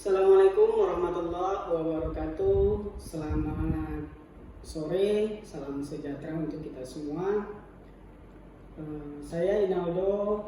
Assalamualaikum warahmatullahi wabarakatuh. Selamat sore, salam sejahtera untuk kita semua. Saya Inaldo,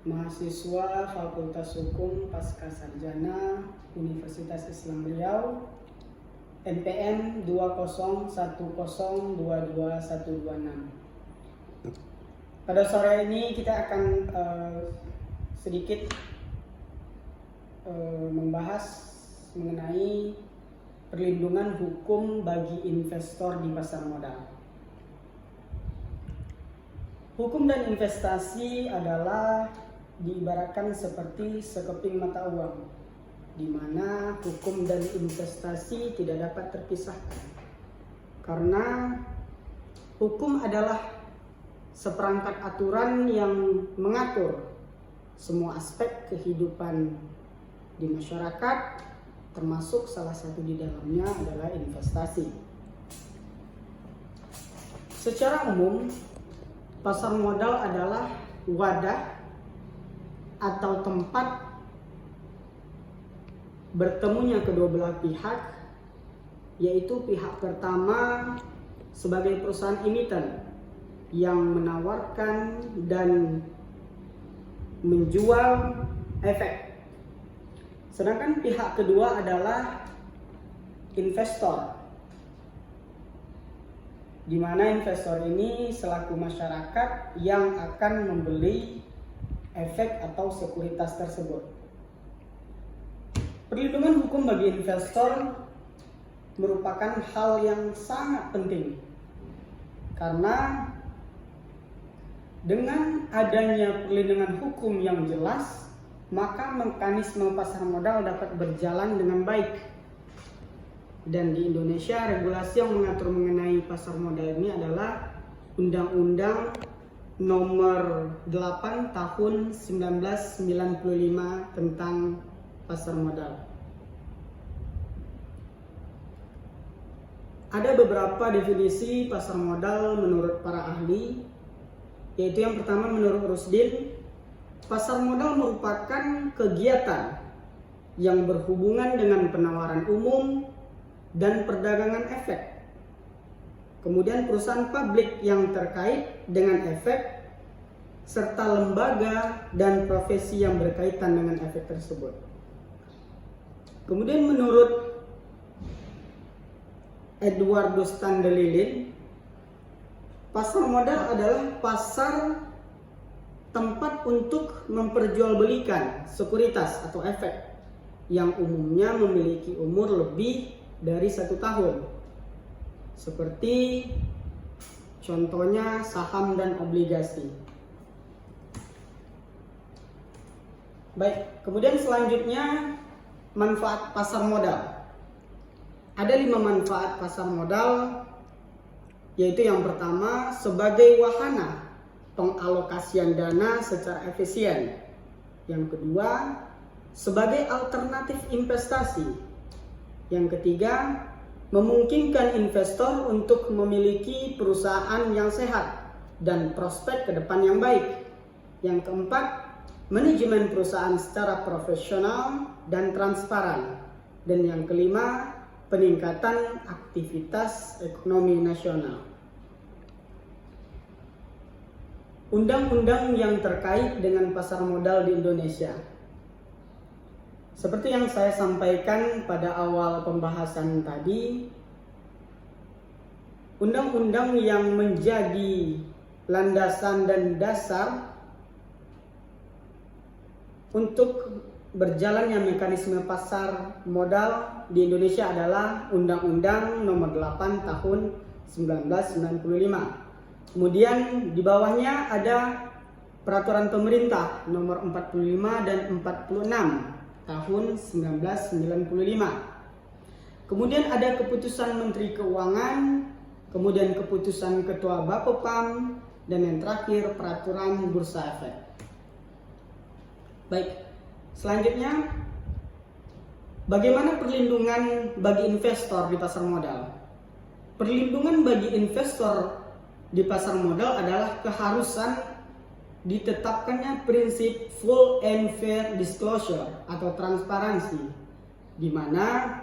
mahasiswa Fakultas Hukum Pasca Sarjana Universitas Islam Riau, NPM 201022126. Pada sore ini kita akan sedikit membahas mengenai perlindungan hukum bagi investor di pasar modal. Hukum dan investasi adalah diibaratkan seperti sekeping mata uang, di mana hukum dan investasi tidak dapat terpisahkan. Karena hukum adalah seperangkat aturan yang mengatur semua aspek kehidupan di masyarakat, termasuk salah satu di dalamnya adalah investasi. Secara umum, pasar modal adalah wadah atau tempat bertemunya kedua belah pihak, yaitu pihak pertama sebagai perusahaan emiten yang menawarkan dan menjual efek. Sedangkan pihak kedua adalah investor, di mana investor ini selaku masyarakat yang akan membeli efek atau sekuritas tersebut. Perlindungan hukum bagi investor merupakan hal yang sangat penting, karena dengan adanya perlindungan hukum yang jelas, maka mekanisme pasar modal dapat berjalan dengan baik. Dan di Indonesia, regulasi yang mengatur mengenai pasar modal ini adalah Undang-Undang Nomor 8 Tahun 1995 tentang pasar modal. Ada beberapa definisi pasar modal menurut para ahli, yaitu yang pertama menurut Rushdin, pasar modal merupakan kegiatan yang berhubungan dengan penawaran umum dan perdagangan efek. Kemudian perusahaan publik yang terkait dengan efek, serta lembaga dan profesi yang berkaitan dengan efek tersebut. Kemudian menurut Eduardo Standelilin, pasar modal adalah pasar tempat untuk memperjualbelikan sekuritas atau efek yang umumnya memiliki umur lebih dari 1 tahun, seperti contohnya saham dan obligasi. Baik, kemudian selanjutnya manfaat pasar modal. Ada 5 manfaat pasar modal, yaitu yang pertama sebagai wahana pengalokasian dana secara efisien. Yang kedua, sebagai alternatif investasi. Yang ketiga, memungkinkan investor untuk memiliki perusahaan yang sehat dan prospek ke depan yang baik. Yang keempat, manajemen perusahaan secara profesional dan transparan. Dan yang kelima, peningkatan aktivitas ekonomi nasional. Undang-undang yang terkait dengan pasar modal di Indonesia. Seperti yang saya sampaikan pada awal pembahasan tadi, undang-undang yang menjadi landasan dan dasar untuk berjalannya mekanisme pasar modal di Indonesia adalah Undang-Undang Nomor 8 Tahun 1995. Kemudian di bawahnya ada Peraturan Pemerintah Nomor 45 dan 46 Tahun 1995. Kemudian ada Keputusan Menteri Keuangan, kemudian Keputusan Ketua Bapepam, dan yang terakhir Peraturan Bursa Efek. Baik, selanjutnya bagaimana perlindungan bagi investor di pasar modal? Perlindungan bagi investor di pasar modal adalah keharusan ditetapkannya prinsip full and fair disclosure atau transparansi, di mana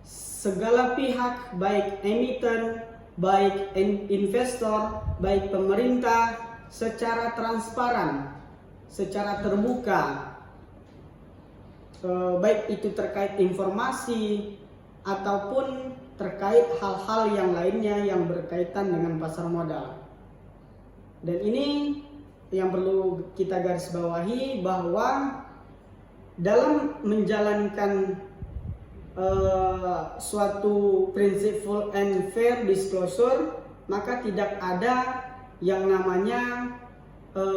segala pihak, baik emiten, baik investor, baik pemerintah, secara transparan, secara terbuka, baik itu terkait informasi ataupun terkait hal-hal yang lainnya yang berkaitan dengan pasar modal. Dan ini yang perlu kita garis bawahi, bahwa dalam menjalankan suatu prinsip full and fair disclosure, maka tidak ada yang namanya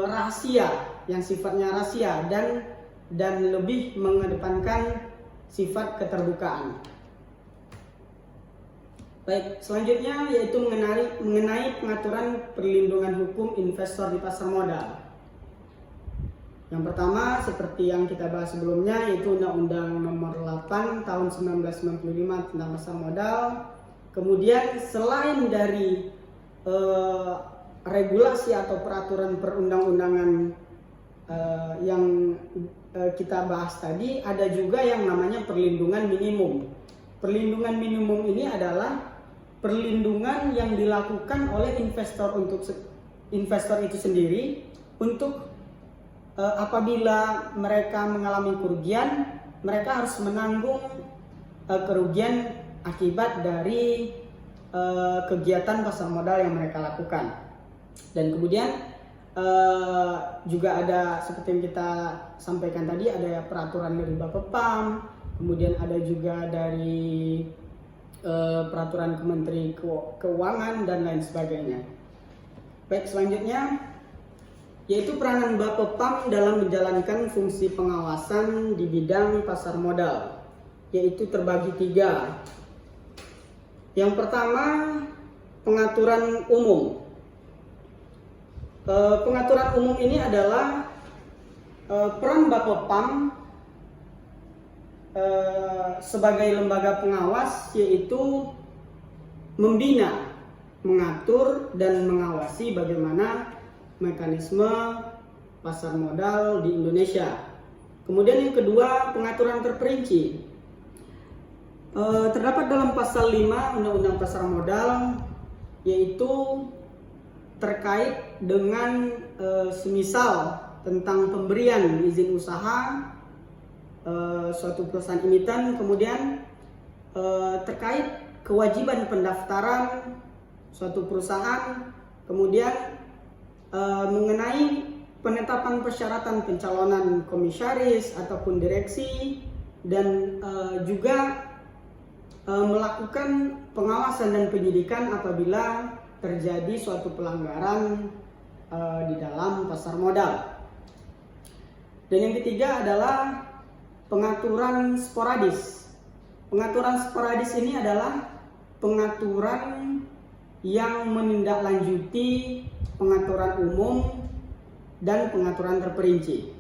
rahasia, yang sifatnya rahasia dan lebih mengedepankan sifat keterbukaan. Baik, selanjutnya yaitu mengenai pengaturan perlindungan hukum investor di pasar modal. Yang pertama, seperti yang kita bahas sebelumnya, yaitu Undang-Undang Nomor 8 Tahun 1995 tentang pasar modal. Kemudian selain dari regulasi atau peraturan perundang-undangan yang kita bahas tadi, ada juga yang namanya perlindungan minimum. Perlindungan minimum ini adalah perlindungan yang dilakukan oleh investor itu sendiri untuk apabila mereka mengalami kerugian, mereka harus menanggung kerugian akibat dari kegiatan pasar modal yang mereka lakukan. Dan kemudian juga ada, seperti yang kita sampaikan tadi, ada peraturan dari Bapepam, kemudian ada juga dari peraturan Kementerian Keuangan dan lain sebagainya. Baik, selanjutnya yaitu peranan Bapepam dalam menjalankan fungsi pengawasan di bidang pasar modal, yaitu terbagi 3. Yang pertama, pengaturan umum. Pengaturan umum ini adalah peran Bapepam sebagai lembaga pengawas, yaitu membina, mengatur, dan mengawasi bagaimana mekanisme pasar modal di Indonesia. Kemudian yang kedua, pengaturan terperinci. Terdapat dalam pasal 5 Undang-Undang Pasar Modal, yaitu terkait dengan semisal tentang pemberian izin usaha suatu perusahaan emiten, kemudian terkait kewajiban pendaftaran suatu perusahaan, kemudian mengenai penetapan persyaratan pencalonan komisaris ataupun direksi, dan juga melakukan pengawasan dan penyidikan apabila terjadi suatu pelanggaran di dalam pasar modal. Dan yang ketiga adalah pengaturan sporadis. Pengaturan sporadis ini adalah pengaturan yang menindaklanjuti pengaturan umum dan pengaturan terperinci.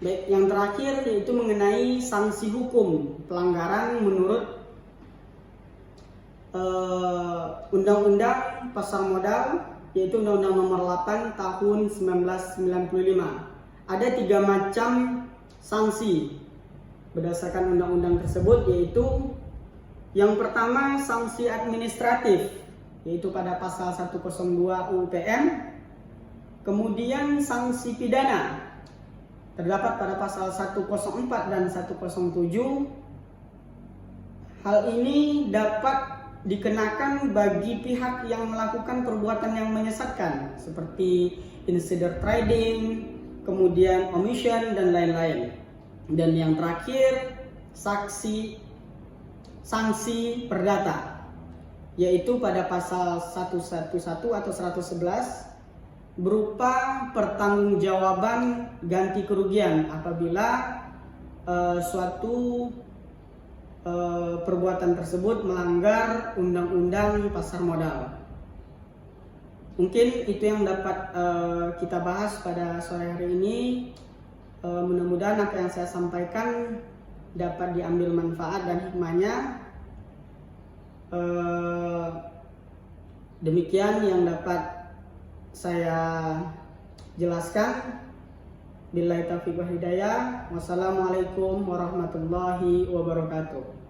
Baik, yang terakhir yaitu mengenai sanksi hukum pelanggaran menurut Undang-Undang Pasar Modal, yaitu Undang-Undang Nomor 8 Tahun 1995. Ada 3 macam sanksi berdasarkan undang-undang tersebut, yaitu yang pertama sanksi administratif, yaitu pada pasal 102 UU-PN. Kemudian sanksi pidana terdapat pada pasal 104 dan 107. Hal ini dapat dikenakan bagi pihak yang melakukan perbuatan yang menyesatkan seperti insider trading, kemudian omission dan lain-lain. Dan yang terakhir, sanksi perdata, yaitu pada pasal 111 atau 111 berupa pertanggungjawaban ganti kerugian apabila suatu perbuatan tersebut melanggar undang-undang pasar modal. Mungkin itu yang dapat kita bahas pada sore hari ini. Mudah-mudahan apa yang saya sampaikan dapat diambil manfaat dan hikmahnya. Demikian yang dapat saya jelaskan. Billahi taufiq wal hidayah. Wassalamualaikum warahmatullahi wabarakatuh.